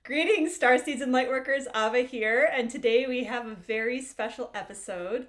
Greetings, Starseeds and Lightworkers. Ava here, and today we have a very special episode.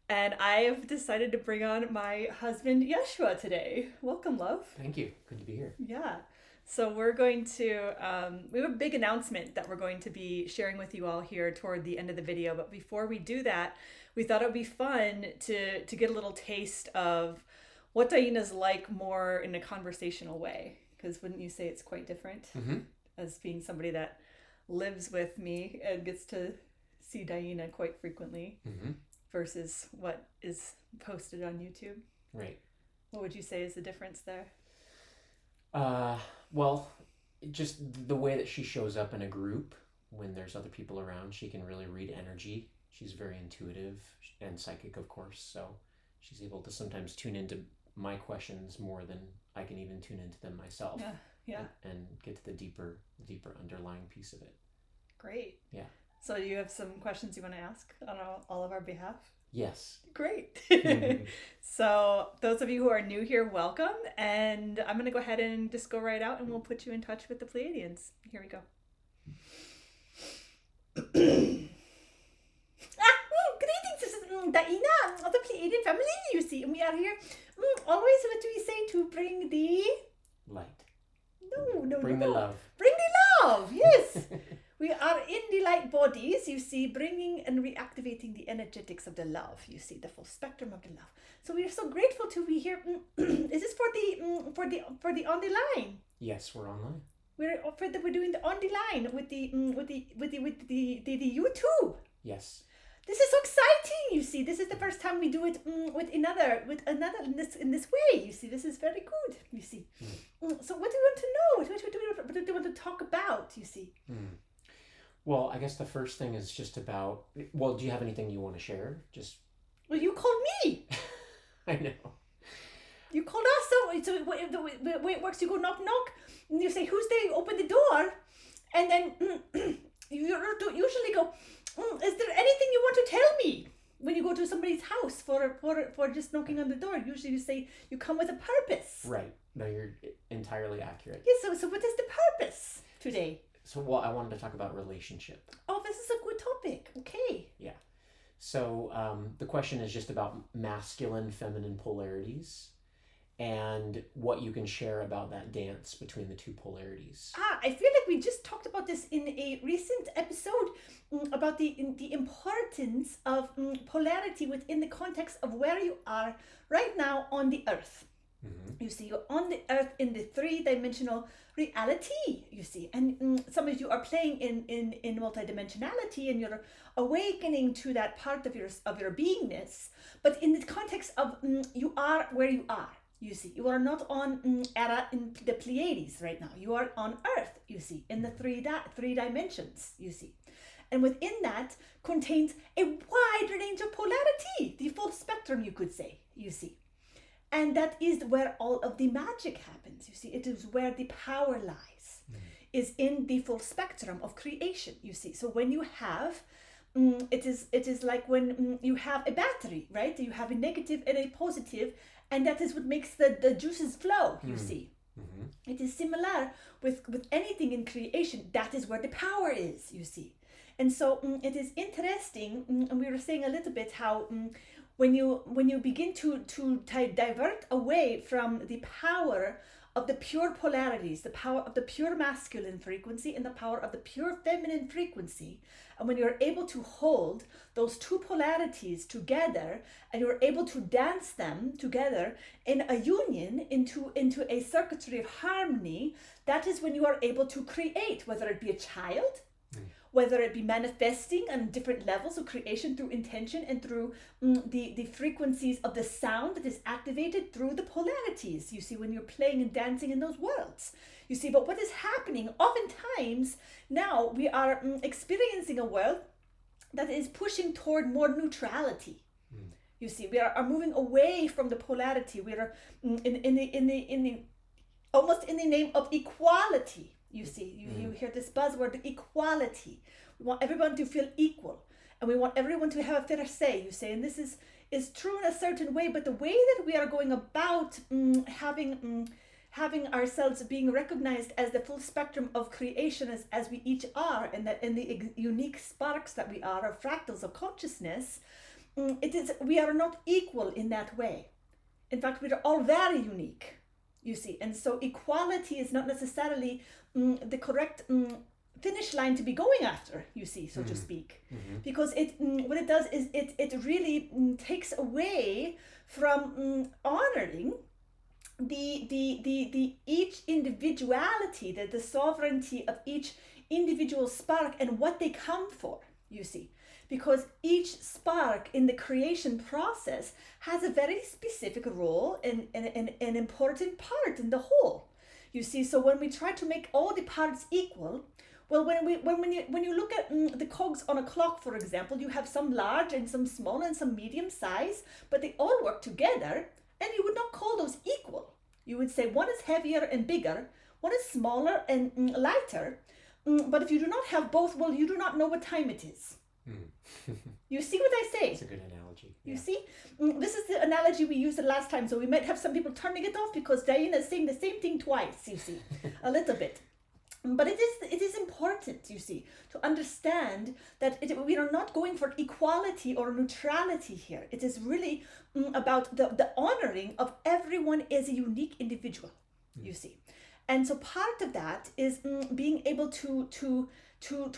And I have decided to bring on my husband, Yeshua, today. Welcome, love. Thank you. Good to be here. Yeah. So we're going to, we have a big announcement that we're going to be sharing with you all here toward the end of the video. But before we do that, we thought it would be fun to get a little taste of what DiYeena's like more in a conversational way. Because wouldn't you say it's quite different? Mm-hmm. As being somebody that lives with me and gets to see DiYeena quite frequently versus what is posted on YouTube. Right. What would you say is the difference there? Well, just the way that she shows up in a group when there's other people around, she can really read energy. She's very intuitive and psychic, of course, so she's able to sometimes tune into my questions more than I can even tune into them myself. Yeah. And get to the deeper underlying piece of it. Great. Yeah. So you have some questions you want to ask on all of our behalf? Yes. Great. So those of you who are new here, welcome. And I'm going to go ahead and just go right out and we'll put you in touch with the Pleiadians. Here we go. Greetings, this is DiYeena of the Pleiadian Family, you see. And we are here always, what do we say, to bring the... Light. No. Bring the love. Bring the love, yes. We are in the light bodies, you see, bringing and reactivating the energetics of the love, you see, the full spectrum of the love. So we are so grateful to be here. Is this for the on the line? Yes, we're online. We're doing the on the line with the YouTube. Yes. This is so exciting, you see. This is the first time we do it with another in this way, you see. This is very good, you see. So what do you want to know? What do you want to talk about, you see? Well, I guess the first thing is just about, well, do you have anything you want to share? Well, you called me. I know. You called us, so the way it works, you go knock, and you say, who's there? You open the door, and then you usually go, is there anything you want to tell me? When you go to somebody's house for just knocking on the door, usually you say you come with a purpose. Right. No, you're entirely accurate. Yes, so what is the purpose today? So, well, I wanted to talk about relationship. Oh, this is a good topic. Okay. Yeah. So the question is just about masculine, feminine polarities and what you can share about that dance between the two polarities. I feel like we just talked about this in a recent episode about the importance of polarity within the context of where you are right now on the earth. You see, you're on the earth in the three-dimensional reality, you see, and some of you are playing in multidimensionality and you're awakening to that part of your beingness, but in the context of you are where you are. You see, you are not on Era in the Pleiades right now. You are on Earth, you see, in the three dimensions, you see. And within that contains a wide range of polarity, the full spectrum, you could say, you see. And that is where all of the magic happens, you see. It is where the power lies, is in the full spectrum of creation, you see. So when you have, it is like when you have a battery, right? You have a negative and a positive, and that is what makes the juices flow, you see. It is similar with anything in creation. That is where the power is, you see. And so it is interesting, and we were saying a little bit how when you begin to divert away from the power of the pure polarities, the power of the pure masculine frequency and the power of the pure feminine frequency, and when you're able to hold those two polarities together and you're able to dance them together in a union into a circuitry of harmony, that is when you are able to create, whether it be a child, whether it be manifesting on different levels of creation through intention and through the frequencies of the sound that is activated through the polarities, you see, when you're playing and dancing in those worlds. You see, but what is happening oftentimes now, we are experiencing a world that is pushing toward more neutrality. You see, we are moving away from the polarity. We are in the almost in the name of equality. You see, you hear this buzzword, equality. We want everyone to feel equal, and we want everyone to have a fair say, you say, and this is true in a certain way, but the way that we are going about having having ourselves being recognized as the full spectrum of creation as we each are, and that in the unique sparks that we are, or fractals of consciousness, we are not equal in that way. In fact, we are all very unique, you see. And so equality is not necessarily the correct finish line to be going after, you see, so to speak. Because what it does is it really takes away from honoring the each individuality, the sovereignty of each individual spark and what they come for, you see. Because each spark in the creation process has a very specific role and an important part in the whole, you see. So when we try to make all the parts equal, well, when you look at the cogs on a clock, for example, you have some large and some small and some medium size, but they all work together, and you would not call those equal. You would say one is heavier and bigger, one is smaller and lighter. But if you do not have both, well, you do not know what time it is. You see what I say? It's a good analogy. You see? This is the analogy we used the last time, so we might have some people turning it off because DiYeena is saying the same thing twice, you see, a little bit. But it is important, you see, to understand that we are not going for equality or neutrality here. It is really about the honoring of everyone as a unique individual, you see. And so part of that is being able to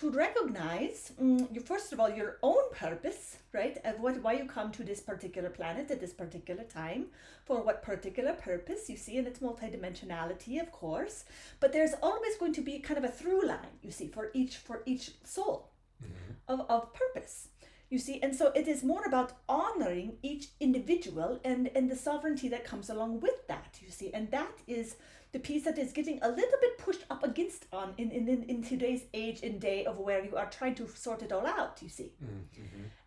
recognize, first of all, your own purpose, right? Of why you come to this particular planet at this particular time, for what particular purpose, you see, and it's multidimensionality, of course. But there's always going to be kind of a through line, you see, for each soul of purpose, you see. And so it is more about honoring each individual and the sovereignty that comes along with that, you see. And that is the piece that is getting a little bit pushed up against in today's age and day of where you are trying to sort it all out, you see.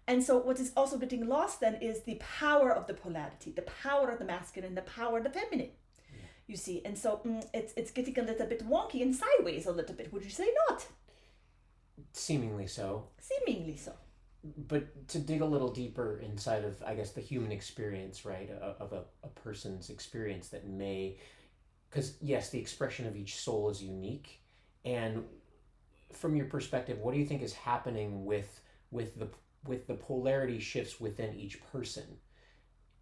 And so what is also getting lost then is the power of the polarity, the power of the masculine, the power of the feminine, you see. And so it's getting a little bit wonky and sideways a little bit, would you say not? Seemingly so. Seemingly so. But to dig a little deeper inside of, I guess, the human experience, right, of a person's experience that may... Because, yes, the expression of each soul is unique. And from your perspective, what do you think is happening with the polarity shifts within each person?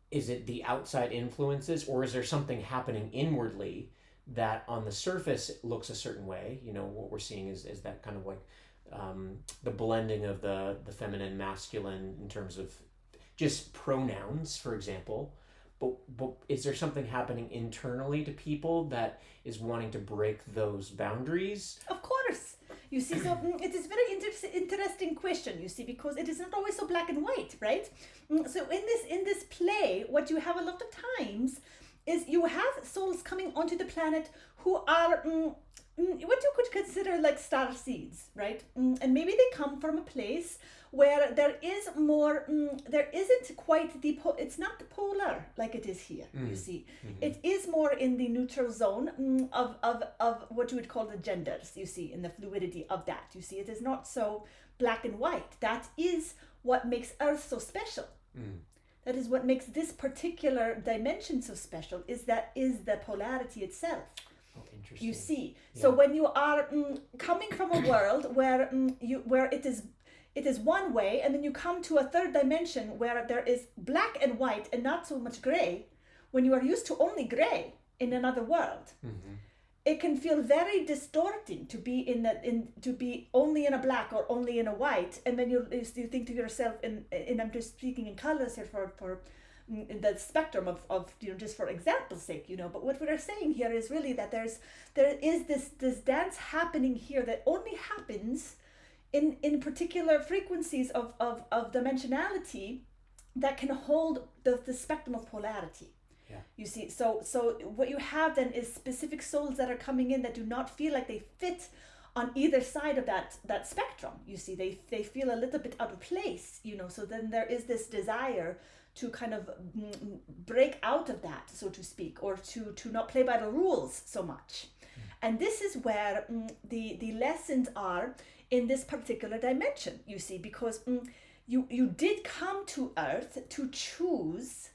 Is it the outside influences, or is there something happening inwardly that on the surface looks a certain way? You know, what we're seeing is that kind of like the blending of the feminine, masculine in terms of just pronouns, for example. But is there something happening internally to people that is wanting to break those boundaries? Of course. You see, so it is a very interesting question, you see, because it is not always so black and white, right? So in this play, what you have a lot of times is you have souls coming onto the planet who are what you could consider like star seeds, right? And maybe they come from a place where there is more, there isn't quite it's not polar like it is here, you see. It is more in the neutral zone of what you would call the genders, you see, in the fluidity of that, you see. It is not so black and white. That is what makes Earth so special. That is what makes this particular dimension so special, is the polarity itself. Oh, interesting. You see, so when you are coming from a world where it is one way, and then you come to a third dimension where there is black and white and not so much gray, when you are used to only gray in another world, it can feel very distorting to be to be only in a black or only in a white, and then you think to yourself, and I'm just speaking in colors here for the spectrum of just for example's sake, but what we're saying here is really that there is this dance happening here that only happens in particular frequencies of dimensionality that can hold the spectrum of polarity. You see, so what you have then is specific souls that are coming in that do not feel like they fit on either side of that spectrum. You see, they feel a little bit out of place, so then there is this desire to kind of break out of that, so to speak, or to not play by the rules so much. And this is where the lessons are in this particular dimension, you see, because you did come to Earth to choose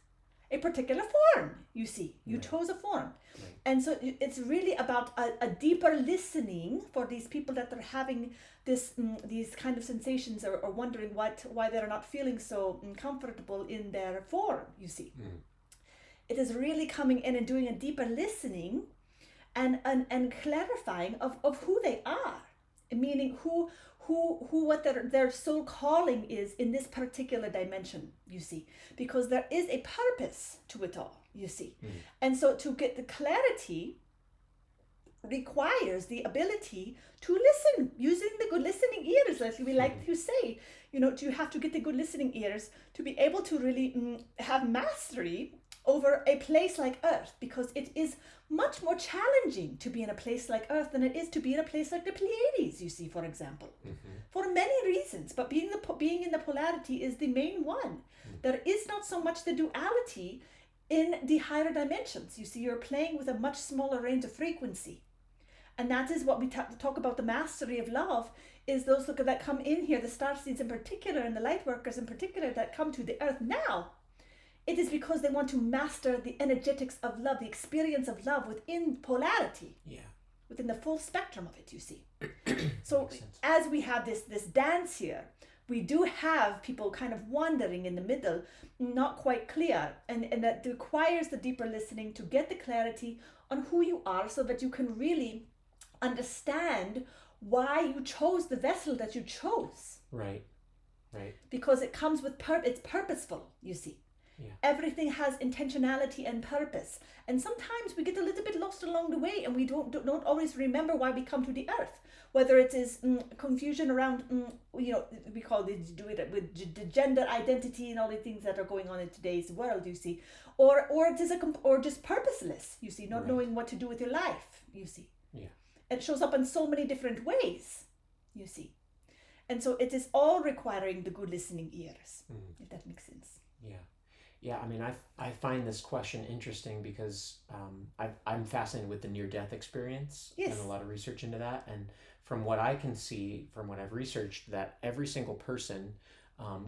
a particular form, you see. You Right. chose a form. Right. And so it's really about a deeper listening for these people that are having these kind of sensations, or wondering why they're not feeling so comfortable in their form, you see. It is really coming in and doing a deeper listening and clarifying of who they are, meaning who what their soul calling is in this particular dimension, you see, because there is a purpose to it all, you see. And so to get the clarity requires the ability to listen using the good listening ears, like we like to say. You have to get the good listening ears to be able to really have mastery over a place like Earth, because it is much more challenging to be in a place like Earth than it is to be in a place like the Pleiades, you see, for example, for many reasons. But being in the polarity is the main one. There is not so much the duality in the higher dimensions. You see, you're playing with a much smaller range of frequency. And that is what we talk about, the mastery of love, is those that come in here, the starseeds in particular, and the light workers in particular, that come to the Earth now. It is because they want to master the energetics of love, the experience of love within polarity, within the full spectrum of it, you see. So as we have this dance here, we do have people kind of wandering in the middle, not quite clear, and that requires the deeper listening to get the clarity on who you are, so that you can really understand why you chose the vessel that you chose. Right. Because it comes with it's purposeful, you see. Everything has intentionality and purpose, and sometimes we get a little bit lost along the way, and we don't always remember why we come to the Earth. Whether it is confusion around, we call it, do it with the gender identity and all the things that are going on in today's world, you see, or it is or just purposeless, you see, not knowing what to do with your life, you see. It shows up in so many different ways, you see, and so it is all requiring the good listening ears, if that makes sense. Yeah, I mean, I find this question interesting because I'm fascinated with the near-death experience. Yes. Done a lot of research into that, and from what I can see, from what I've researched, that every single person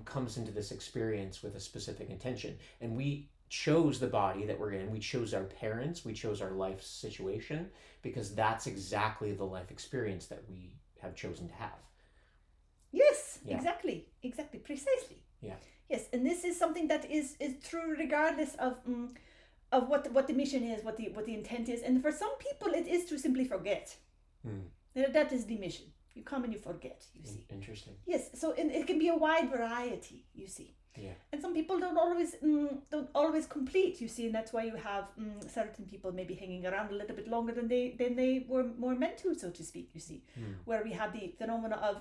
comes into this experience with a specific intention, and we chose the body that we're in. We chose our parents. We chose our life situation because that's exactly the life experience that we have chosen to have. Yes, exactly, precisely. Yeah. Yes, and this is something that is true regardless of what the mission is, what the intent is, and for some people it is to simply forget. That is the mission. You come and you forget. You see. Interesting. Yes, so it can be a wide variety. You see. Yeah. And some people don't always complete. You see, and that's why you have certain people maybe hanging around a little bit longer than they were more meant to, so to speak. You see, where we have the phenomena of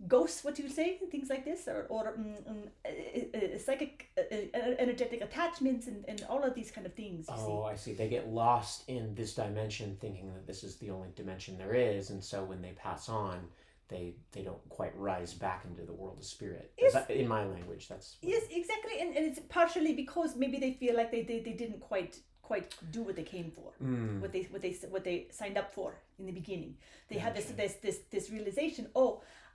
ghosts, what you say, things like this, or psychic energetic attachments, and all of these kind of things. I see. They get lost in this dimension, thinking that this is the only dimension there is, and so when they pass on, they don't quite rise back into the world of spirit. Yes. In my language, that's yes, exactly, and it's partially because maybe they feel like they didn't quite do what they came for, what they signed up for in the beginning. They had this realization,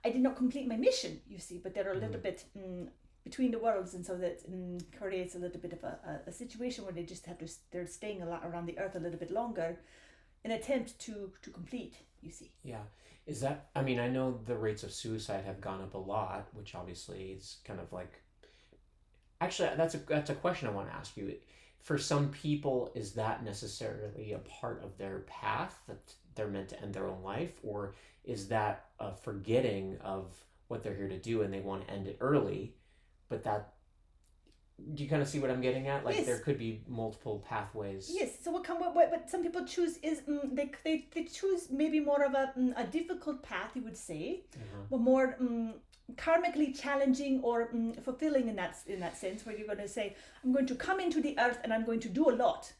I did not complete my mission, you see, but they're a little bit between the worlds, and so that creates a little bit of a situation where they just they're staying a lot around the Earth a little bit longer in an attempt to complete, you see. Yeah. Is that, I mean, I know the rates of suicide have gone up a lot, which obviously is kind of like, actually, that's a question I want to ask you. For some people, is that necessarily a part of their path, that they're meant to end their own life, or is that a forgetting of what they're here to do and they want to end it early? But that, do you kind of see what I'm getting at? Like, yes. There could be multiple pathways. Yes. So what some people choose is they choose maybe more of a difficult path, you would say, or more karmically challenging or fulfilling in that sense, where you're going to say, I'm going to come into the Earth and I'm going to do a lot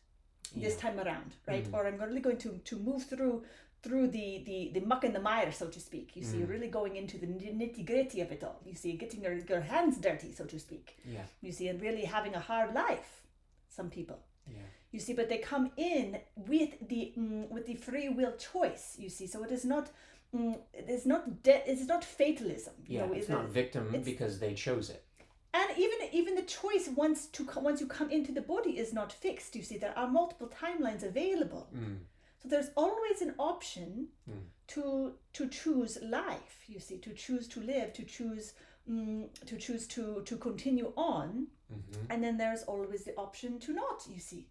this time around, right? Or I'm really going to move through the muck and the mire, so to speak. You see, you're really going into the nitty-gritty of it all. You see, getting your hands dirty, so to speak. Yeah. You see, and really having a hard life, some people. Yeah. You see, but they come in with the free will choice, you see. So it is not it's not fatalism. Yeah, it's not victim because they chose it. And even the choice once you come into the body is not fixed. You see, there are multiple timelines available. So there's always an option to choose life. You see, to choose to live, to choose to continue on, and then there's always the option to not. You see,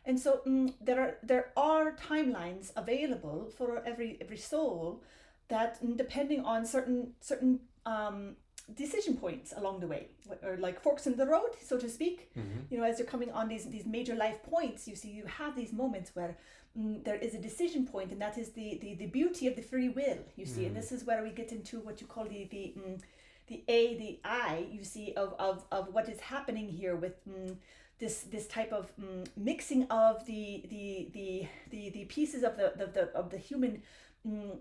and so there are timelines available for every soul, that depending on certain decision points along the way, or like forks in the road, so to speak. You know, as you're coming on these major life points, you see, you have these moments where there is a decision point, and that is the beauty of the free will. You see, and this is where we get into what you call the I, you see, of what is happening here with this type of mixing of the pieces of the human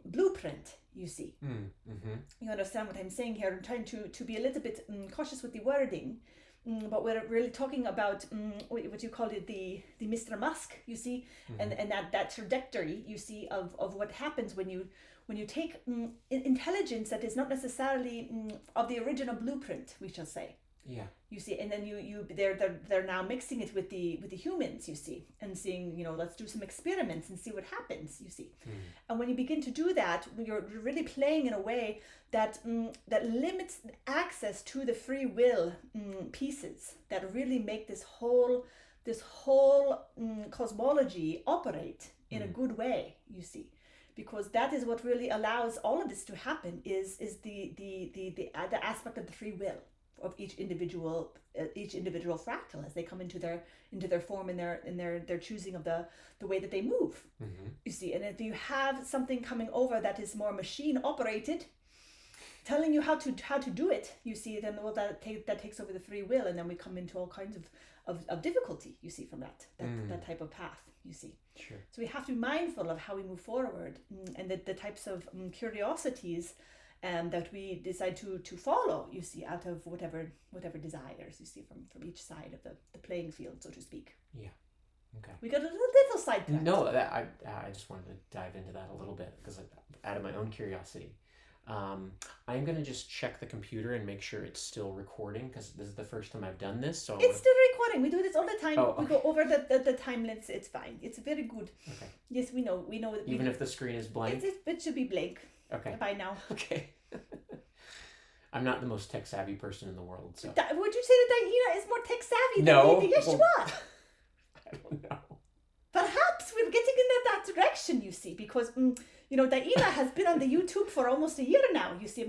blueprint. You see, you understand what I'm saying here. I'm trying to be a little bit cautious with the wording, but we're really talking about what you call it, the Mr. Musk. You see, and that trajectory. You see, of what happens when you take intelligence that is not necessarily of the original blueprint, we shall say. Yeah. You see, and then they're now mixing it with the humans, you see, and seeing, you know, let's do some experiments and see what happens, you see. And when you begin to do that, you're really playing in a way that that limits access to the free will pieces that really make this whole cosmology operate in a good way, you see. Because that is what really allows all of this to happen, is the aspect of the free will of each individual fractal as they come into their form and their choosing of the way that they move. You see, and if you have something coming over that is more machine operated, telling you how to do it, you see, then that takes over the free will, and then we come into all kinds of difficulty, you see, from that type of path, you see. Sure. So we have to be mindful of how we move forward, and the types of curiosities that we decide to follow, you see, out of whatever desires, you see, from each side of the playing field, so to speak. Yeah. Okay. We got a little sidetracked. No, I just wanted to dive into that a little bit, because out of my own curiosity. I'm going to just check the computer and make sure it's still recording, because this is the first time I've done this. So it's still recording. We do this all the time. Oh, okay. We go over the time limits. It's fine. It's very good. Okay. Yes, we know. Even if the screen is blank? It should be blank. Okay. By now. Okay. I'm not the most tech savvy person in the world, so. Would you say that DiYeena is more tech savvy than Yeshua? Well, I don't know. Perhaps we're getting in that direction, you see, because DiYeena has been on the YouTube for almost a year now. You see,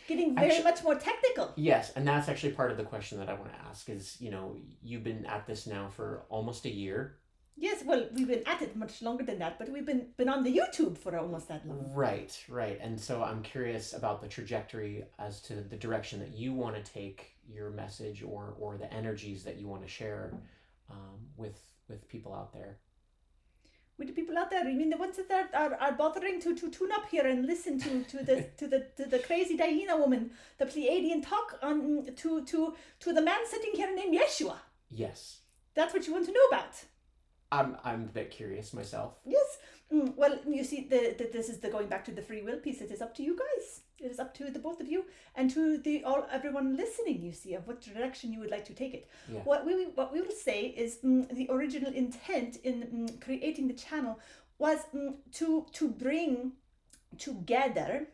getting very much more technical. Yes, and that's actually part of the question that I want to ask is, you've been at this now for almost a year. Yes, well, we've been at it much longer than that, but we've been on the YouTube for almost that long. Right. And so I'm curious about the trajectory as to the direction that you want to take your message, or the energies that you want to share with people out there. With the people out there, you mean the ones that are bothering to tune up here and listen to the crazy DiYeena woman, the Pleiadian talk on to the man sitting here named Yeshua? Yes. That's what you want to know about. I'm a bit curious myself. Yes. Well, you see, this is going back to the free will piece. It is up to you guys. It is up to the both of you and to everyone listening. You see, of what direction you would like to take it. Yeah. What we will say is the original intent in creating the channel was to bring together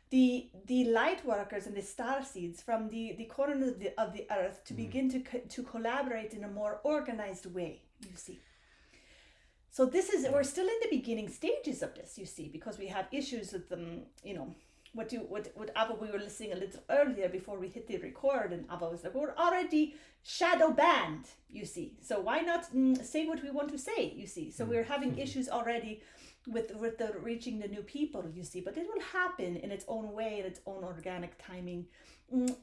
the light workers and the star seeds from the corners of the earth to begin to collaborate in a more organized way. You see. So we're still in the beginning stages of this, you see, because we have issues with them, what Ava, we were listening a little earlier before we hit the record, and Ava was like, we're already shadow banned, you see. So why not say what we want to say, you see? So we're having issues already with the reaching the new people, you see, but it will happen in its own way, in its own organic timing,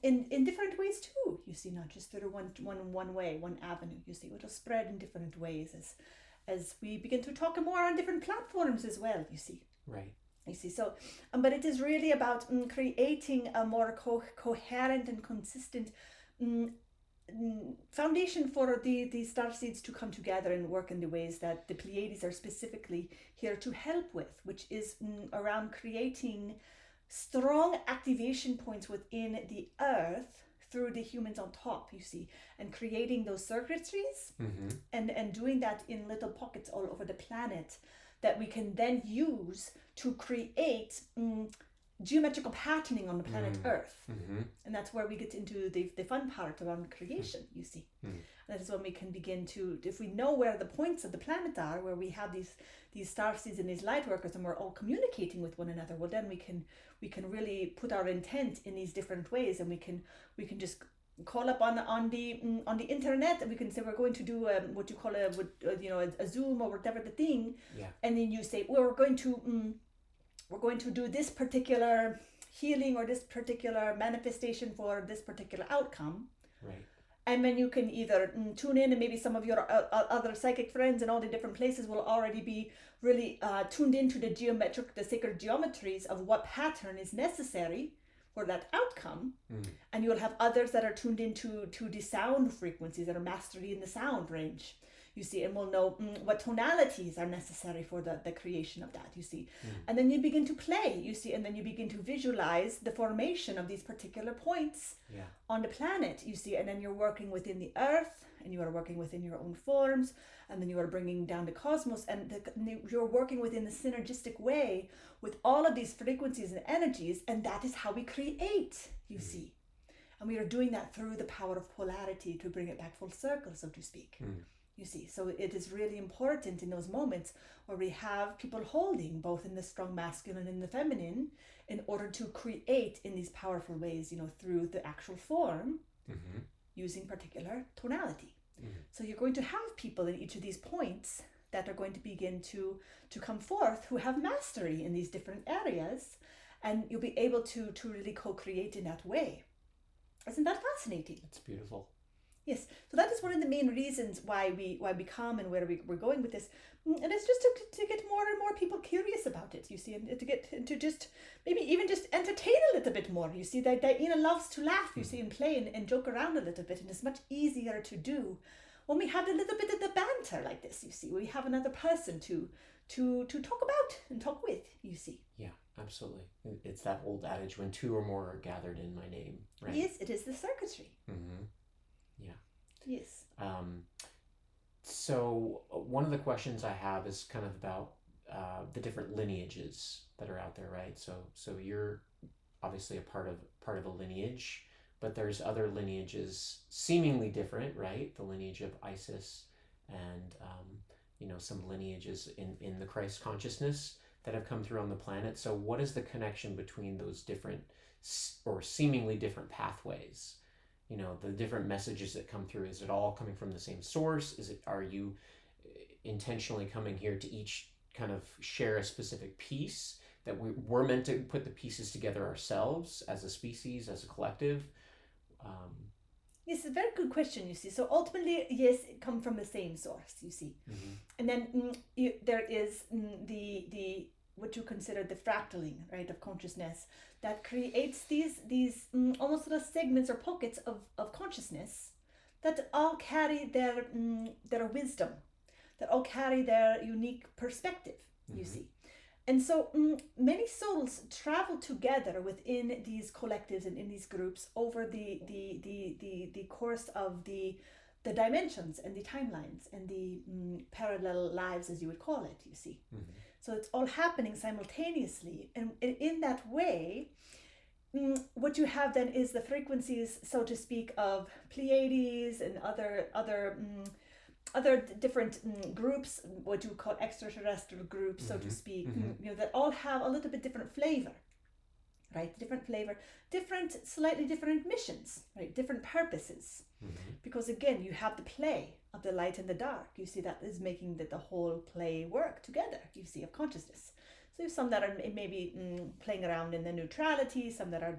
in different ways too, you see, not just through one way, one avenue, you see. It'll spread in different ways as we begin to talk more on different platforms as well, you see. Right. You see, so, but it is really about creating a more coherent and consistent foundation for the star seeds to come together and work in the ways that the Pleiades are specifically here to help with, which is around creating strong activation points within the earth through the humans on top, you see, and creating those circuitries Mm-hmm. and doing that in little pockets all over the planet that we can then use to create geometrical patterning on the planet Earth. Mm-hmm. And that's where we get into the fun part around creation, you see. Mm. That is when we can begin to, if we know where the points of the planet are, where we have these star seeds and these light workers, and we're all communicating with one another, well, then we can really put our intent in these different ways, and we can just call up on the internet, and we can say we're going to do what you call a Zoom or whatever the thing, Yeah. and then you say, well, we're going to do this particular healing or this particular manifestation for this particular outcome. Right. And then you can either tune in, and maybe some of your other psychic friends in all the different places will already be really tuned into the sacred geometries of what pattern is necessary for that outcome. And you'll have others that are tuned into the sound frequencies, that are mastery in the sound range, you see, and will know what tonalities are necessary for the creation of that, you see. And then you begin to play, you see, and then you begin to visualize the formation of these particular points on the planet, you see, and then you're working within the earth, and you are working within your own forms, and then you are bringing down the cosmos, and you're working within the synergistic way with all of these frequencies and energies, and that is how we create, you see. And we are doing that through the power of polarity to bring it back full circle, so to speak. You see, so it is really important in those moments where we have people holding both in the strong masculine and the feminine in order to create in these powerful ways, through the actual form, using particular tonality. So you're going to have people in each of these points that are going to begin to come forth who have mastery in these different areas, and you'll be able to really co-create in that way. Isn't that fascinating? It's beautiful. Yes, so that is one of the main reasons why we come and where we're going with this, and it's just to get more and more people curious about it, you see, and to get to just maybe even just entertain a little bit more. You see, that DiYeena loves to laugh, you see, and play and joke around a little bit, and it's much easier to do when we have a little bit of the banter like this. You see, we have another person to talk about and talk with. You see. Yeah, absolutely. It's that old adage: when two or more are gathered in my name. Right. Yes, it is the circuitry. Yeah. Yes. So one of the questions I have is kind of about the different lineages that are out there, right? So you're obviously a part of a lineage, but there's other lineages seemingly different, right? The lineage of Isis and some lineages in the Christ consciousness that have come through on the planet. So what is the connection between those different or seemingly different pathways? The different messages that come through, is it all coming from the same source? Are you intentionally coming here to each kind of share a specific piece that we're meant to put the pieces together ourselves as a species, as a collective? Yes, it's a very good question, you see. So ultimately, yes, it comes from the same source, you see. And then there is the what you consider the fractaling, right, of consciousness that creates these almost little segments or pockets of consciousness that all carry their wisdom, that all carry their unique perspective, you see. And so many souls travel together within these collectives and in these groups over the course of the dimensions and the timelines and the parallel lives, as you would call it, you see. So it's all happening simultaneously. And in that way, what you have then is the frequencies, so to speak, of Pleiades and other different groups, what you call extraterrestrial groups, so to speak, that all have a little bit different flavor, right? Different flavor, slightly different missions, right? Different purposes. Because again, you have the play of the light and the dark. You see, that is making the whole play work together, you see, of consciousness. So you have some that are maybe playing around in the neutrality, some that are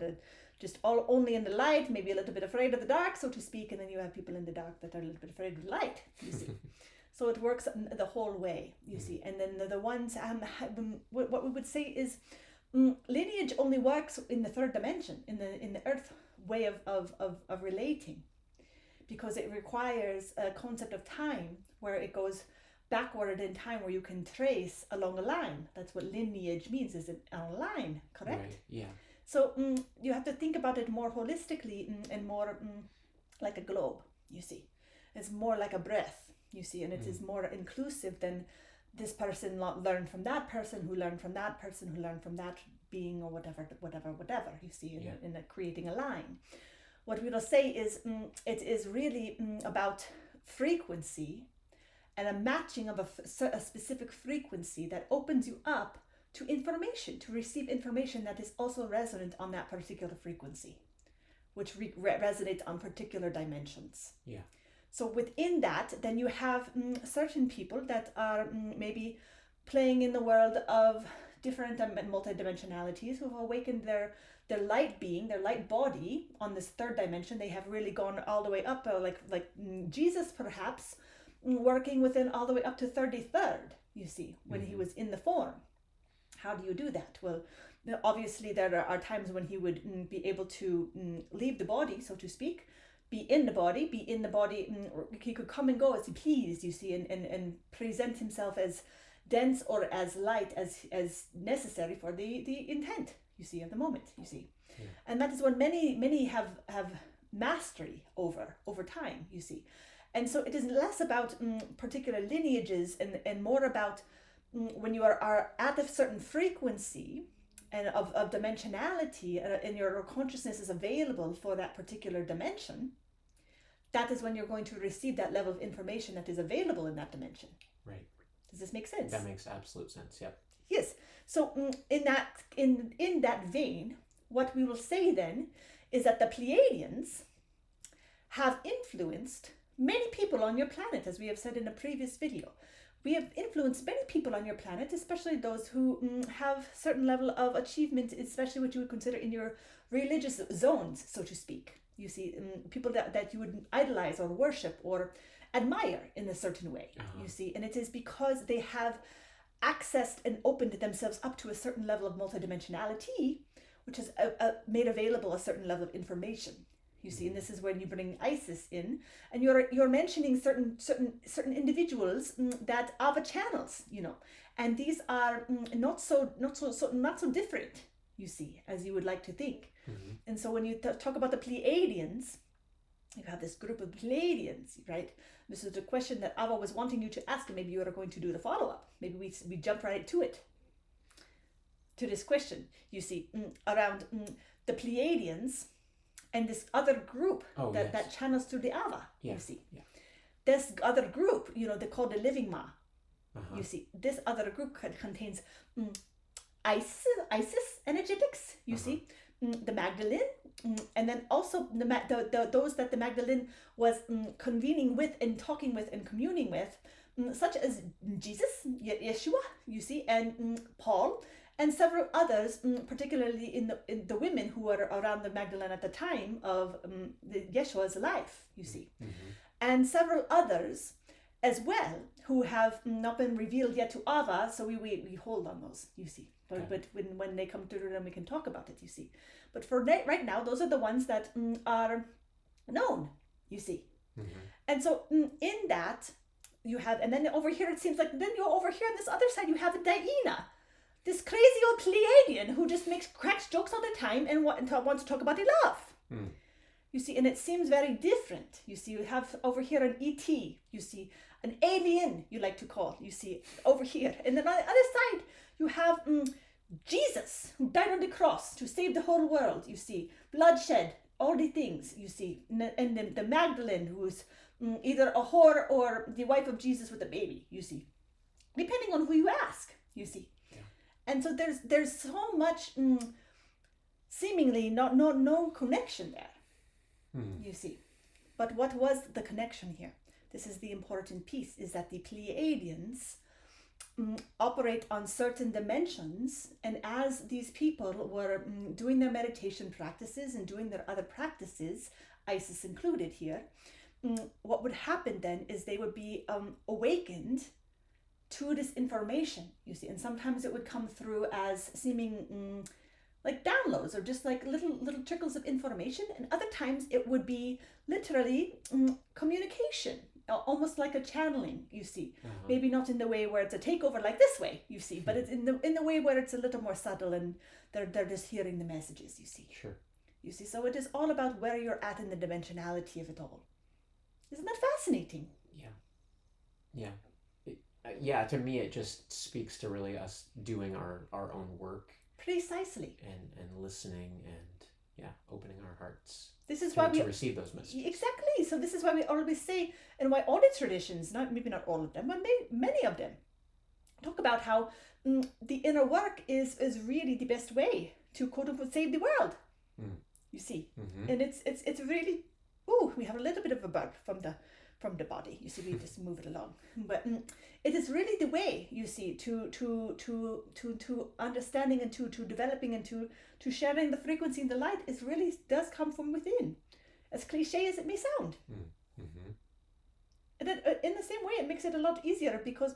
just all only in the light, maybe a little bit afraid of the dark, so to speak, and then you have people in the dark that are a little bit afraid of the light, you see. So it works the whole way, you see. And then the ones, what we would say is lineage only works in the third dimension, in the earth way of relating, because it requires a concept of time where it goes backward in time, where you can trace along a line. That's what lineage means, is it on a line, correct? Right. Yeah. So you have to think about it more holistically and more like a globe, you see. It's more like a breath, you see, and it is more inclusive than this person learned from that person who learned from that person who learned from that being, or whatever, you see, in creating a line. What we will say is it is really about frequency and a matching of a specific frequency that opens you up to information, to receive information that is also resonant on that particular frequency, which resonates on particular dimensions. Yeah. So within that, then you have certain people that are maybe playing in the world of different multidimensionalities, who have awakened their light being, their light body on this third dimension. They have really gone all the way up, like Jesus perhaps, working within all the way up to 33rd, you see, when he was in the form. How do you do that? Well, obviously there are times when he would be able to leave the body, so to speak, be in the body. He could come and go as he pleased, you see, and present himself as dense or as light as necessary for the intent, you see, of the moment, you see. Yeah. And that is what many have mastery over time, you see. And so it is less about particular lineages and more about when you are at a certain frequency and of dimensionality, and your consciousness is available for that particular dimension, that is when you're going to receive that level of information that is available in that dimension. Right. Does this make sense? That makes absolute sense. Yep. Yes. So in that vein, what we will say then is that the Pleiadians have influenced many people on your planet, as we have said in a previous video. We have influenced many people on your planet, especially those who have certain level of achievement, especially what you would consider in your religious zones, so to speak. You see, people that you would idolize or worship or admire in a certain way, you see. And it is because they have accessed and opened themselves up to a certain level of multidimensionality, which has made available a certain level of information. You see, and this is when you bring Isis in, and you're mentioning certain individuals that Ava channels, you know, and these are not so different, you see, as you would like to think. Mm-hmm. And so when you talk about the Pleiadians, you have this group of Pleiadians, right? This is the question that Ava was wanting you to ask, and maybe you are going to do the follow-up. Maybe we jump right to it, to this question, you see, around the Pleiadians. And this other group that channels through the Ava, you see. Yeah. This other group, you know, they call the Living Ma. You see, this other group contains Isis energetics, you see, the Magdalene, and then also those that the Magdalene was convening with and talking with and communing with, such as Jesus, Yeshua, you see, and Paul, and several others, particularly in the women who were around the Magdalene at the time of Yeshua's life, you see. Mm-hmm. And several others as well who have not been revealed yet to Ava, so we hold on those, you see. But when they come through, then we can talk about it, you see. But for right now, those are the ones that are known, you see. Mm-hmm. And so in that, you have, and then over here, it seems like, then you're over here on this other side, you have a DiYeena. This crazy old Pleiadian who just cracks jokes all the time and wants to talk about love. You see, and it seems very different. You see, you have over here an ET. You see, an alien, you like to call. You see, over here. And then on the other side, you have Jesus, who died on the cross to save the whole world. You see, bloodshed, all the things, you see. And the Magdalene, who's either a whore or the wife of Jesus with a baby, you see. Depending on who you ask, you see. And so there's so much seemingly no connection there, you see. But what was the connection here? This is the important piece, is that the Pleiadians operate on certain dimensions, and as these people were doing their meditation practices and doing their other practices, Isis included here, what would happen then is they would be awakened to this information, you see, and sometimes it would come through as seeming like downloads or just like little trickles of information, and other times it would be literally communication, almost like a channeling, you see. Uh-huh. Maybe not in the way where it's a takeover like this way, you see, but it's in the way where it's a little more subtle, and they're just hearing the messages, you see. Sure. You see, so it is all about where you're at in the dimensionality of it all. Isn't that fascinating? Yeah. Yeah, to me it just speaks to really us doing our own work Precisely. and listening and opening our hearts This is to, why to receive those messages. Exactly. So this is why we always say, and why all the traditions, maybe not all of them, but many of them, talk about how the inner work is really the best way to quote unquote save the world. You see, and it's really we have a little bit of a burp from the body. You see, we just move it along, but it is really the way, you see, to understanding and to developing and to sharing the frequency and the light is really does come from within, as cliche as it may sound. And then, in the same way, it makes it a lot easier because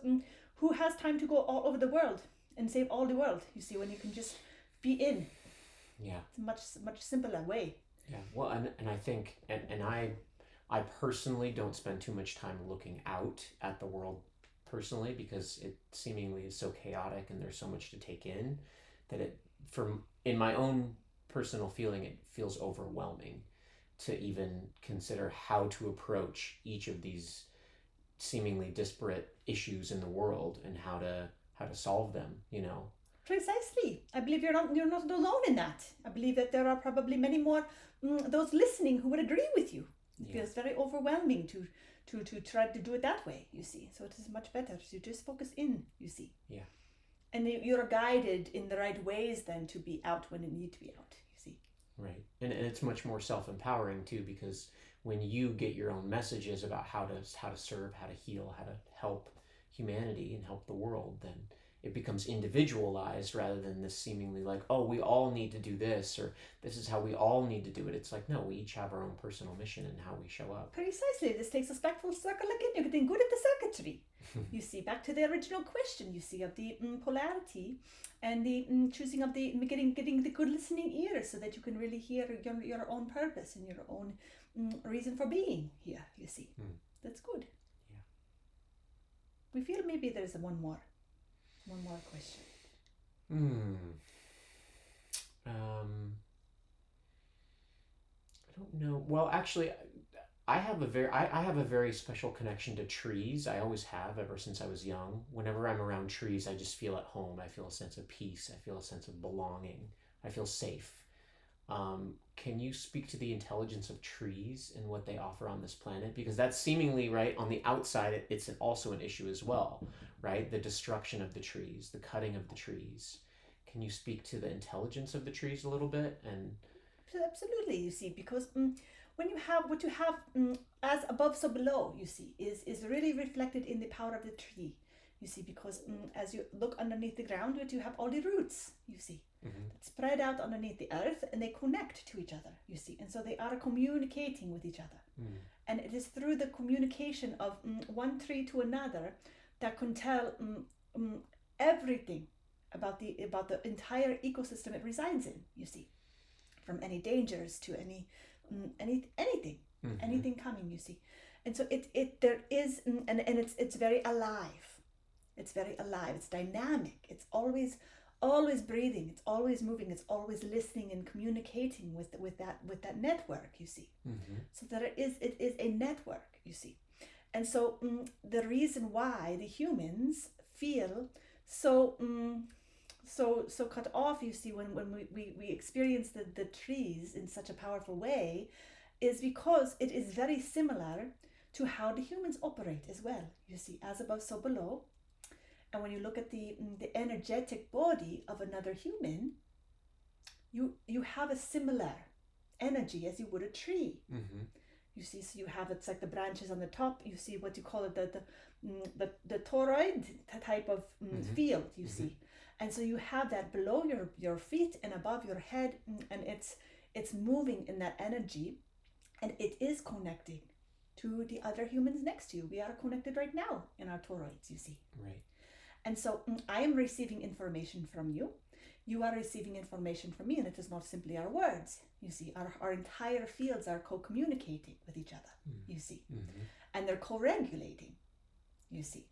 who has time to go all over the world and save all the world? You see, when you can just be in. Yeah. It's a much simpler way. Yeah. Well, and I think, and I personally don't spend too much time looking out at the world personally, because it seemingly is so chaotic and there's so much to take in that in my own personal feeling, it feels overwhelming to even consider how to approach each of these seemingly disparate issues in the world and how to solve them, you know. Precisely. I believe you're not alone in that. I believe that there are probably many more those listening who would agree with you. It feels very overwhelming to try to do it that way, you see. So it is much better to just focus in, you see. Yeah. And you're guided in the right ways then to be out when you need to be out, you see. Right. And it's much more self-empowering too, because when you get your own messages about how to serve, how to heal, how to help humanity and help the world, then it becomes individualized rather than this seemingly like, oh, we all need to do this, or this is how we all need to do it. It's like, no, we each have our own personal mission and how we show up. Precisely. This takes us back full circle again. You're getting good at the circuitry. You see, back to the original question, you see, of the polarity and the choosing of the getting the good listening ears so that you can really hear your own purpose and your own reason for being here, you see. That's good. Yeah. We feel maybe there's one more question. I don't know. Well, actually, I have a very special connection to trees. I always have, ever since I was young. Whenever I'm around trees, I just feel at home. I feel a sense of peace. I feel a sense of belonging. I feel safe. Can you speak to the intelligence of trees and what they offer on this planet? Because that's seemingly, right, on the outside, it's also an issue as well, right? The destruction of the trees, the cutting of the trees. Can you speak to the intelligence of the trees a little bit? And absolutely, you see, because when you have what you have as above so below, you see, is really reflected in the power of the tree, you see, because as you look underneath the ground, you have all the roots, you see, that spread out underneath the earth, and they connect to each other, you see, and so they are communicating with each other. And it is through the communication of one tree to another that can tell everything about the entire ecosystem it resides in, you see, from any dangers to anything coming, you see. And so there is and it's very alive. It's very alive. It's dynamic. It's always breathing. It's always moving. It's always listening and communicating with that network, you see. So it is a network, you see. And so the reason why the humans feel so cut off, you see, when we experience the trees in such a powerful way, is because it is very similar to how the humans operate as well, you see, as above so below. And when you look at the energetic body of another human, you have a similar energy as you would a tree. You see, so you have, it's like the branches on the top, you see what you call it, the toroid type of field, you see. And so you have that below your feet and above your head, and it's moving in that energy, and it is connecting to the other humans next to you. We are connected right now in our toroids, you see. Right. And so I am receiving information from you, You are receiving information from me, and it is not simply our words. You see, our entire fields are co-communicating with each other, you see, and they're co-regulating, you see.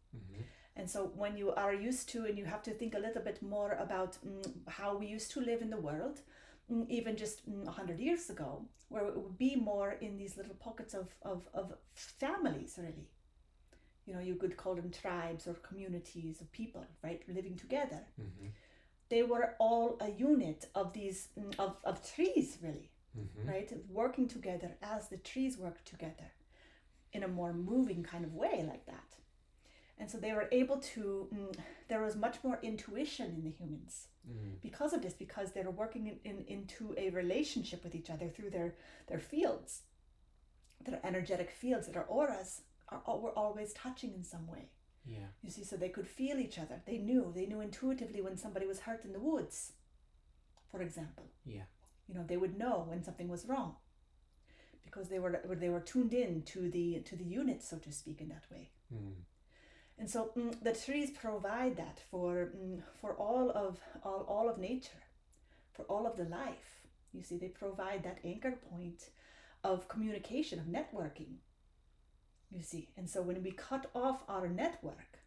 And so when you are used to, and you have to think a little bit more about how we used to live in the world, even just 100 years ago, where it would be more in these little pockets of families, really. You know, you could call them tribes or communities of people, right, living together. They were all a unit of these, of trees, really, right, working together as the trees work together in a more moving kind of way like that. And so they were able to, there was much more intuition in the humans because of this, because they were working into a relationship with each other through their fields, their energetic fields, their auras were always touching in some way. Yeah. You see, so they could feel each other. They knew intuitively when somebody was hurt in the woods, for example. Yeah. You know, they would know when something was wrong because they were tuned in to the unit, so to speak, in that way. And so the trees provide that for all of nature, for all of the life. You see, they provide that anchor point of communication, of networking. You see, and so when we cut off our network,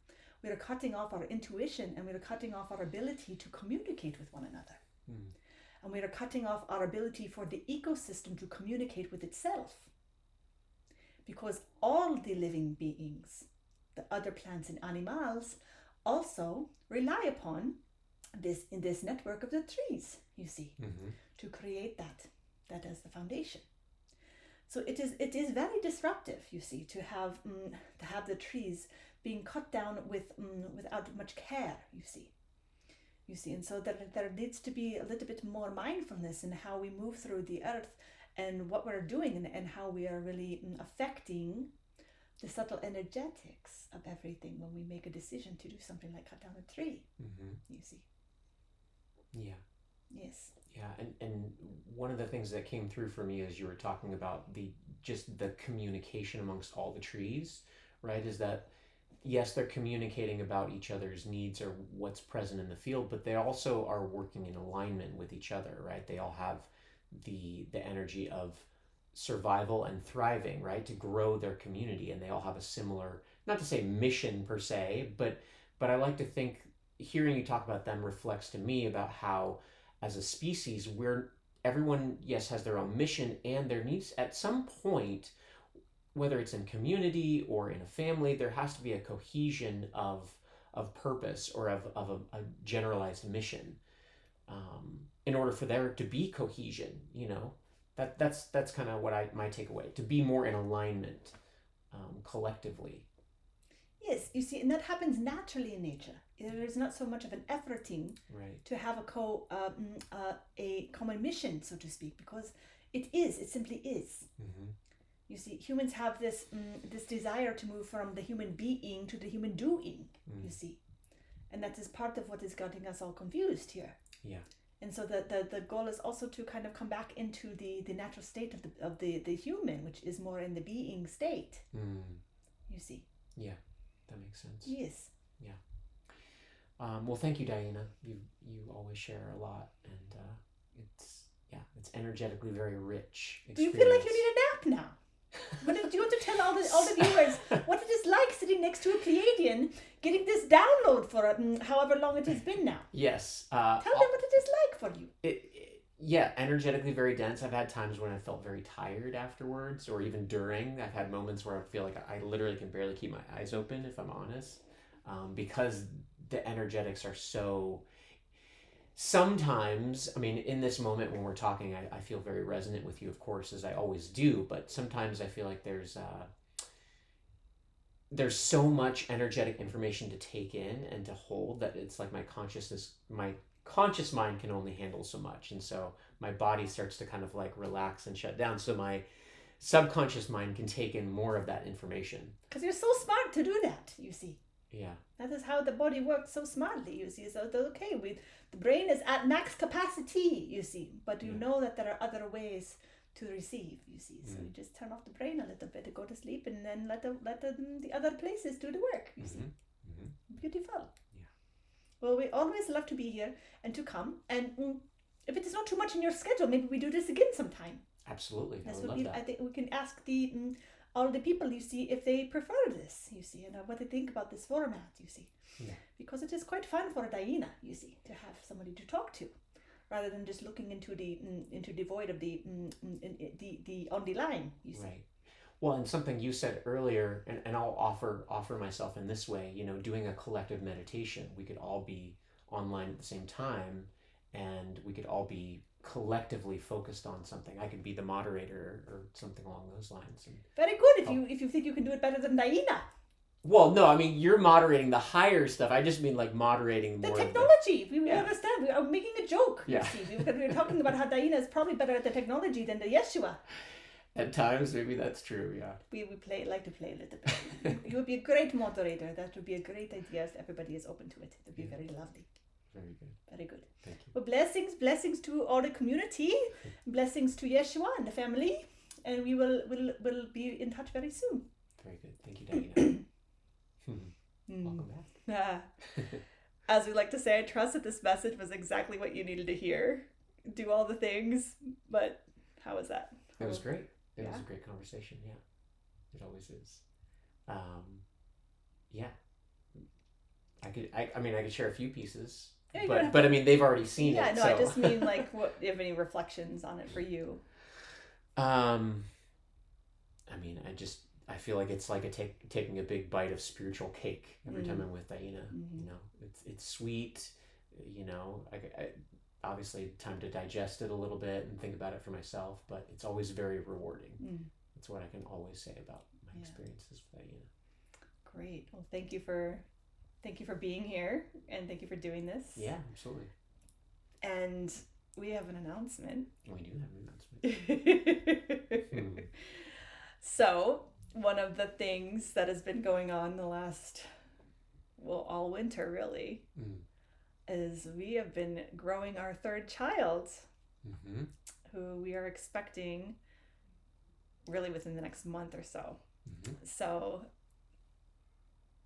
we are cutting off our intuition, and we are cutting off our ability to communicate with one another. And we are cutting off our ability for the ecosystem to communicate with itself. Because all the living beings, the other plants and animals, also rely upon this network of the trees, you see, to create that as the foundation. So it is very disruptive, you see, to have the trees being cut down without much care, you see, and so there needs to be a little bit more mindfulness in how we move through the earth and what we're doing, and how we are really affecting the subtle energetics of everything when we make a decision to do something like cut down a tree. You see. Yeah. Yes. Yeah, and one of the things that came through for me as you were talking about the communication amongst all the trees, right, is that yes, they're communicating about each other's needs or what's present in the field, but they also are working in alignment with each other, right? They all have the energy of survival and thriving, right, to grow their community, and they all have a similar, not to say mission per se, but I like to think hearing you talk about them reflects to me about how as a species everyone yes has their own mission and their needs. At some point, whether it's in community or in a family, there has to be a cohesion of purpose or of a generalized mission in order for there to be cohesion. You know, that's kind of what my takeaway, to be more in alignment collectively. Yes, you see, and that happens naturally in nature. There is not so much of an efforting to have a common mission, so to speak, because it simply is. You see, humans have this desire to move from the human being to the human doing, you see. And that is part of what is getting us all confused here. Yeah. And so the goal is also to kind of come back into the natural state of the human, which is more in the being state, you see. Yeah, that makes sense. Yes. Yeah. Well, thank you, DiYeena. You always share a lot, and it's energetically very rich experience. Do you feel like you need a nap now? But do you want to tell all the viewers what it is like sitting next to a Pleiadian, getting this download for however long it has been now? Yes. Tell them what it is like for you. Yeah, energetically very dense. I've had times when I felt very tired afterwards, or even during. I've had moments where I feel like I literally can barely keep my eyes open, if I'm honest, because the energetics are so... Sometimes, I mean, in this moment when we're talking, I feel very resonant with you, of course, as I always do, but sometimes I feel like there's so much energetic information to take in and to hold that it's like my conscious mind can only handle so much, and so my body starts to kind of like relax and shut down, so my subconscious mind can take in more of that information. Because you're so smart to do that, you see. Yeah. That is how the body works so smartly, you see. So okay, the brain is at max capacity, you see, but you know that there are other ways to receive, you see. So you just turn off the brain a little bit to go to sleep, and then let the other places do the work, you see. Beautiful. Yeah. Well, we always love to be here and to come. And if it is not too much in your schedule, maybe we do this again sometime. Absolutely. That's I would what love that. I think we can ask the all the people, you see, if they prefer this, you see, and what they think about this format, you see. Yeah. Because it is quite fun for DiYeena, you see, to have somebody to talk to, rather than just looking into the void of the on the line, you see. Right. Well, and something you said earlier, and I'll offer myself in this way, doing a collective meditation. We could all be online at the same time, and we could all be collectively focused on something. I could be the moderator or something along those lines. And Very good if you think you can do it better than DiYeena. well, no, I mean you're moderating the higher stuff. I just mean like moderating The more. technology. We Yeah. understand. We are making a joke. Yeah. You see, we were talking about how DiYeena is probably better at the technology than the Yeshua. At times, maybe that's true. Yeah. We like to play a little bit. You would be a great moderator. That would be a great idea if everybody is open to it. It would be very lovely. Very good. Very good. Thank you. Well, blessings to all the community, blessings to Yeshua and the family, and we will be in touch very soon. Very good. Thank you, DiYeena. Welcome back. As we like to say, I trust that this message was exactly what you needed to hear. Do all the things, but how was that? It was great. It Yeah. was a great conversation. Yeah, it always is. Yeah. I could share a few pieces, Yeah, but I mean they've already seen yeah, it. no, So. I just mean like, what? Do you have any reflections on it for you? I feel like it's like taking a big bite of spiritual cake every time I'm with DiYeena. It's sweet. I obviously time to digest it a little bit and think about it for myself, but it's always very rewarding. That's what I can always say about my experiences with DiYeena. Great. Well, thank you for being here, and thank you for doing this. Yeah, absolutely. And we have an announcement. We do have an announcement. So, one of the things that has been going on the last, all winter really, is we have been growing our third child, who we are expecting really within the next month or so. So,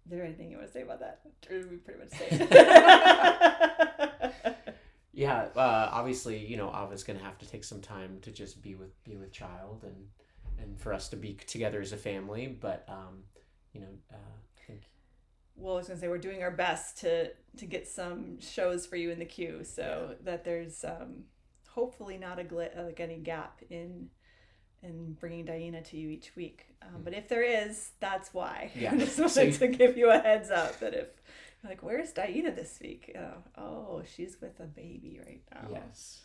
is there anything you want to say about that? Or did we pretty much say it? Yeah, obviously, Ava's going to have to take some time to just be with child and for us to be together as a family. But, I think... Well, I was going to say, we're doing our best to get some shows for you in the queue so that there's hopefully not any gap in bringing DiYeena to you each week. But if there is, that's why. Yeah. I just wanted to give you a heads up that if you're like, where's DiYeena this week? Oh, she's with a baby right now. Yes.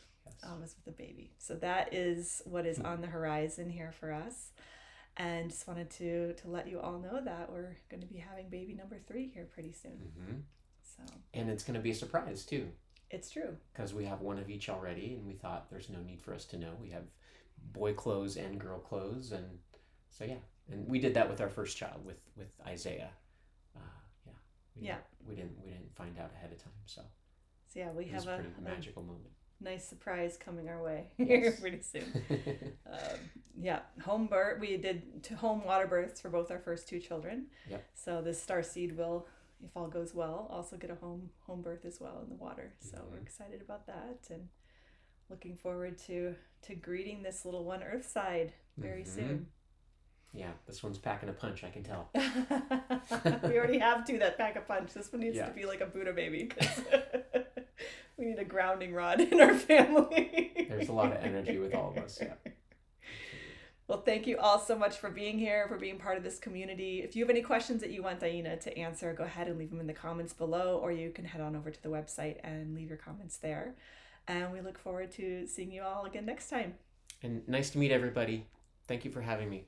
Almost with a baby. So that is what is on the horizon here for us. And just wanted to let you all know that we're going to be having baby number 3 here pretty soon. So. And it's going to be a surprise too. It's true. Because we have one of each already, and we thought there's no need for us to know. We have boy clothes and girl clothes, and so yeah. And we did that with our first child, with Isaiah. We didn't find out ahead of time, so yeah, we have a pretty magical moment. Nice surprise coming our way here pretty soon. Home birth. We did home water births for both our first 2 children. Yep. So this starseed will, if all goes well, also get a home birth as well in the water. So we're excited about that and looking forward to greeting this little one Earthside very soon. Yeah, this one's packing a punch, I can tell. We already have 2 that pack a punch. This one needs to be like a Buddha baby, because we need a grounding rod in our family. There's a lot of energy with all of us, yeah. Well, thank you all so much for being here, for being part of this community. If you have any questions that you want DiYeena to answer, go ahead and leave them in the comments below, or you can head on over to the website and leave your comments there. And we look forward to seeing you all again next time. And nice to meet everybody. Thank you for having me.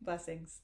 Blessings.